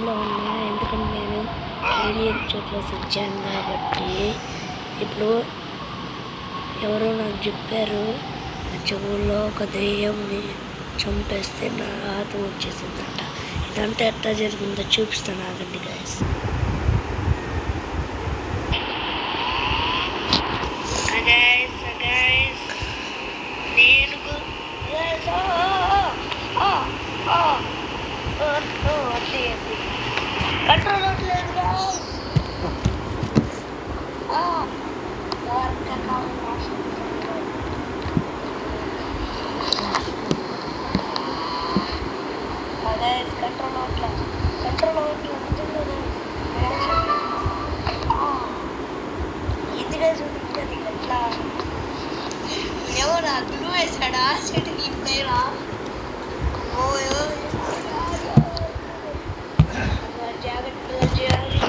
లైన్లో ఉన్నా, ఎందుకంటే నేను ఏలియన్ చోట్ల వచ్చాను కాబట్టి. ఇప్పుడు ఎవరో నాకు చెప్పారు, చెవుల్లో ఒక దెయ్యంని చంపేస్తే నా ఆత్మ వచ్చేసిందంట. ఇదంతా ఎట్లా జరిగిందో చూపిస్తాను, ఆగండి గైస్. నేను కంట్రోల్ అవ్వట్లేదు కంట్రోల్ అవ్వట్లేదు ఎందుకంటే చూపించదు ఎట్లా ఎవరా గ్లూ వేసాడా చెట్టుకి ఇప్పుడేరా జాగ్రత్తగా చేయాలి.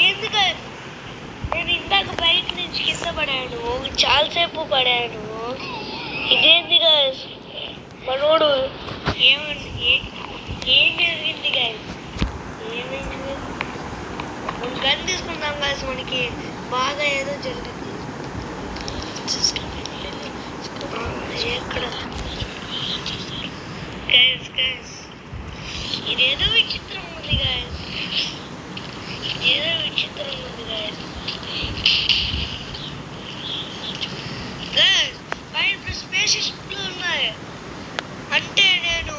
ఎందుకు నేను ఇందాక బయట నుంచి కింద పడాను, చాలాసేపు పడాను. ఇదేంది గాయస్ మనోడు ఏం జరిగింది గాయస్? ఏమైంది? మనం గన్ తీసుకుందాం గాయస్, మనకి బాగా ఏదో జరిగింది. ఎక్కడ గైస్ ఇదేదో విచిత్రం ఉంది గైస్, పైన స్పేస్ షిప్లు ఉన్నాయి అంటే నేను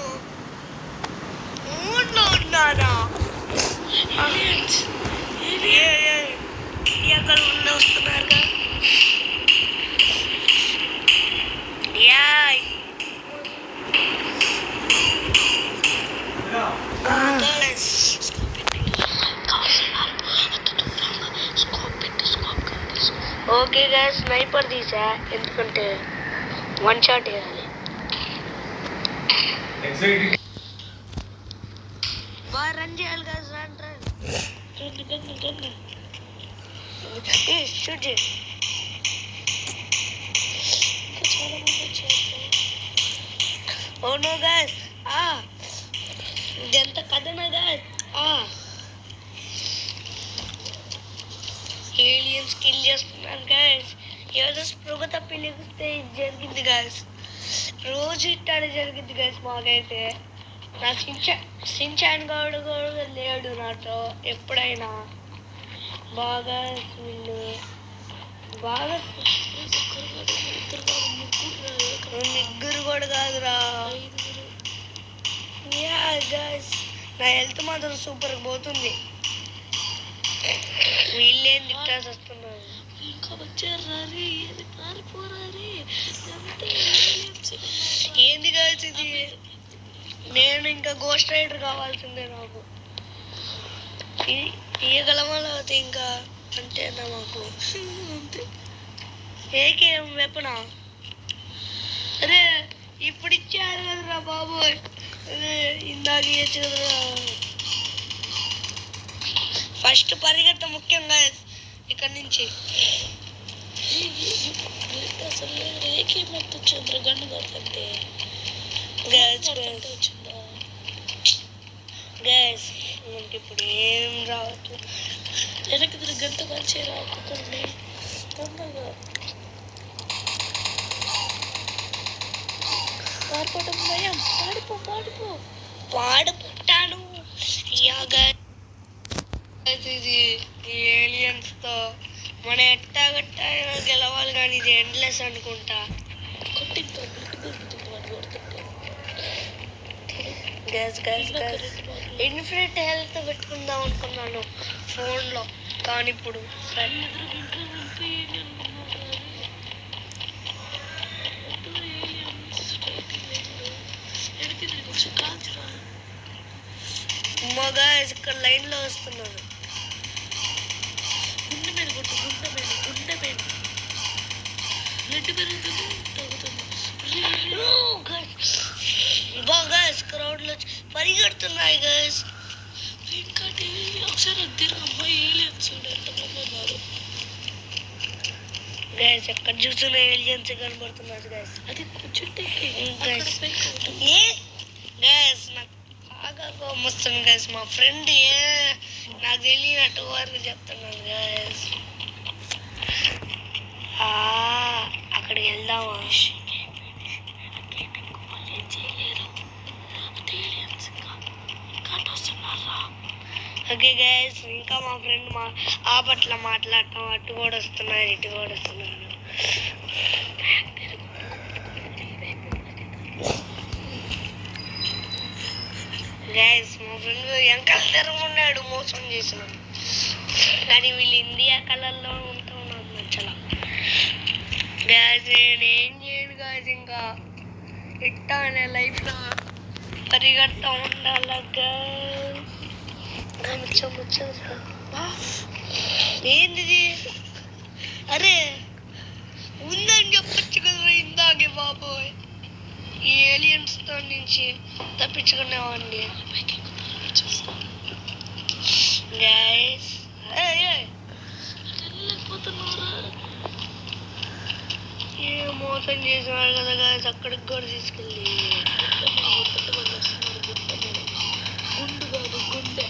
మూడ్లో ఉన్నానా? ఎక్కడ వస్తున్నారుగా ఓకే గాయస్, స్నైపర్ తీసా ఎందుకంటే వన్ షాట్ వేయాలి. బాగా రన్ చేయాలి గాయస్, రన్ షూట్ చేయి. ఓ నో గాయస్, ఇదెంత కథనా గాయస్. ఏలియన్స్ కిల్ చేస్తున్నారు గాయస్. ఏదో స్పృహ తప్పి లెగిస్తే ఇది జరిగింది గాయస్. రోజు ఇట్టాడే జరిగింది గాయస్ మాకైతే. నా సించాన్ గౌడ్ కూడా లేడు నాతో ఎప్పుడైనా. బాగా వీళ్ళు బాగా ముగ్గురు కూడా కాదురా గాయస్. నా హెల్త్ మాత్రం సూపర్ పోతుంది. వీళ్ళేం తిట్టాల్సి వస్తున్నారు. ఇంకా వచ్చారు, ఏంది గాయస్ ఇది? నేను ఇంకా గోస్ట్ రైడర్ కావాల్సిందే నాకు. తీయగలమా లేకపోతే ఇంకా అంతేనా మాకు? ఏకేం వెపనా? అరే ఇప్పుడు ఇచ్చారు కదరా బాబోయ్, ఇందాక ఇవ్వచ్చు కదరా. ఫస్ట్ పరిగెత్త ముఖ్యంగా ఇక్కడి నుంచి. అసలు ఏకేమొద్దు చంద్రగండు కాదంటే వచ్చిందా గ్యాస్? మనకి ఇప్పుడు ఏం రావచ్చు. వెనక్కి గంట మంచి రాకుండా తొందరగా పారిపోవడం భయం. పాడిపోతాను. ఇది ఏలియన్స్తో మన ఎట్టాగట్టా గెలవాలి, కానీ ఇది ఎండ్లెస్ అనుకుంటా. ఇన్ఫినిట్ హెల్త్ పెట్టుకుందాం అనుకున్నాను ఫోన్లో, కానీ ఇప్పుడు మగా ఇక్కడ లైన్లో వస్తున్నాను. గుండె మీద బ్లడ్ పెరుగుతుంది, తగ్గుతుంది. బాగా క్రౌడ్లో పరిగెడుతున్నాయి గైస్. ఇంకా ఒకసారి అద్దరు అమ్మాయి ఏలియన్స్ ఎంత మంది ఉన్నారు. గైస్ ఎక్కడ చూసిన ఏలియన్స్ కనబడుతున్నారు గైస్. అది గైస్ గైస్ నాకు బాగా కోపం వస్తుంది గైస్. మా ఫ్రెండ్ నాకు తెలియనట్టు వరకు చెప్తున్నాను గైస్. అక్కడికి వెళ్దామా? ఓకే గైస్, ఇంకా మా ఫ్రెండ్ ఆ పట్ల మాట్లాడటం అటు కూడా వస్తున్నారు ఇటు కూడా వస్తున్నారు. గైస్ మా ఫ్రెండ్ వెనకాల తిరగమన్నాడు, మోసం చేసినాడు. కానీ వీళ్ళు ఇండియా కలర్లో ఉంటాం నాకు నచ్చలా. గైస్ నేనేం చేయను గైస్, ఇంకా ఇట్టా అనే లైఫ్లో పరిగెడతా ఉండాలి గైస్. ఏంది? అరే ఉందని చెప్పచ్చు కదా ఇందాకే బాబోయ్. ఈ ఏలియన్స్తో నుంచి తప్పించుకునేవాడిని గైస్. ఏ మోసం చేసినారు కదా గైస్, అక్కడికి కూడా తీసుకెళ్ళి గుండు కాదు గుండె.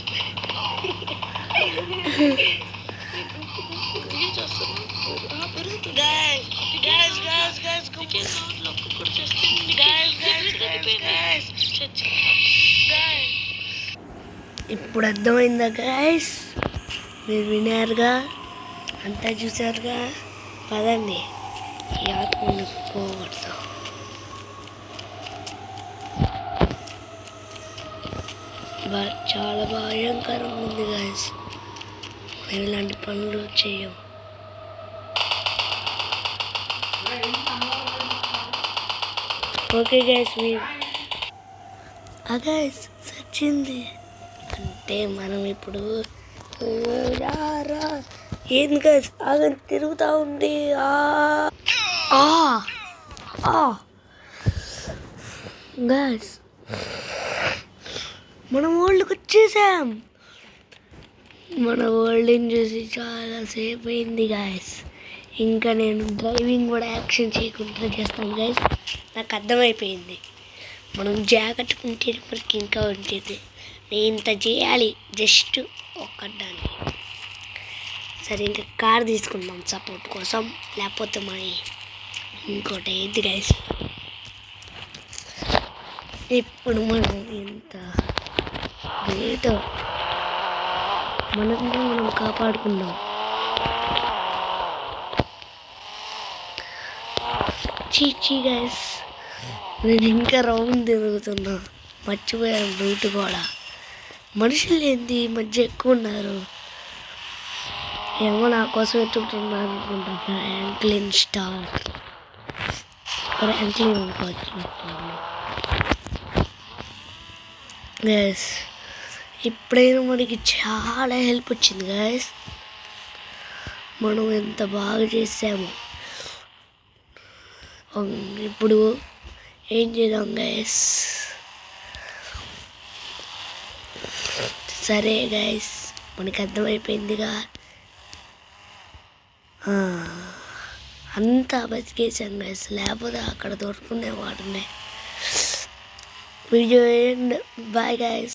ఇప్పుడు అర్థమైందా గైస్? మీరు వినారుగా, అంతా చూసారుగా. పదండి ఈ ఆత్మని పోగొడతాం. చాలా భయంకరంగా ఉంది గైస్. మేము ఇలాంటి పనులు చేయం. ఓకే గైస్, గైస్ సచ్చింది అంటే మనం ఇప్పుడు ఏంది గైస్ ఆగని తిరుగుతూ ఉంది. గైస్ మనం వరల్డ్కి వచ్చేసాం. మన వరల్డ్ని చూసి చాలాసేపు అయింది గైస్. ఇంకా నేను డ్రైవింగ్ కూడా యాక్షన్ చేయకుండా చేస్తాను గైస్. నాకు అర్థమైపోయింది, మనం జాగ్రత్తకుంటే మనకి ఇంకా ఉంటుంది. నేను ఇంత చేయాలి జస్ట్ ఒక్కదాన్ని. సరే ఇంకా కార్ తీసుకుందాం సపోర్ట్ కోసం, లేకపోతే మరి ఇంకోటి ఏంది గైస్. ఇప్పుడు మనం ఎంత గ్రేట్, మనం కాపాడుకున్నాం. చీ గైస్, నేను ఇంకా రౌండ్ తిరుగుతున్నా, మర్చిపోయాను రూట్ కూడా. మనుషులు ఏంది ఈ మధ్య ఎక్కువ ఉన్నారు, ఏమో నా కోసం ఎత్తుకుంటున్నారు అనుకుంటా. ఫ్రాంక్లిన్ స్టార్ ఫ్రాంక్లిన్ అనుకోవచ్చు గైస్. ఇప్పుడైనా మనకి చాలా హెల్ప్ వచ్చింది గైస్. మనం ఎంత బాగా చేసాము. ఇప్పుడు ఏం చేద్దాం గైస్? సరే గైస్, మనకి అర్థమైపోయిందిగా. అంతా బతికేసాం గైస్, లేకపోతే అక్కడ దొరుకునే వాటినే. Video end. Bye guys.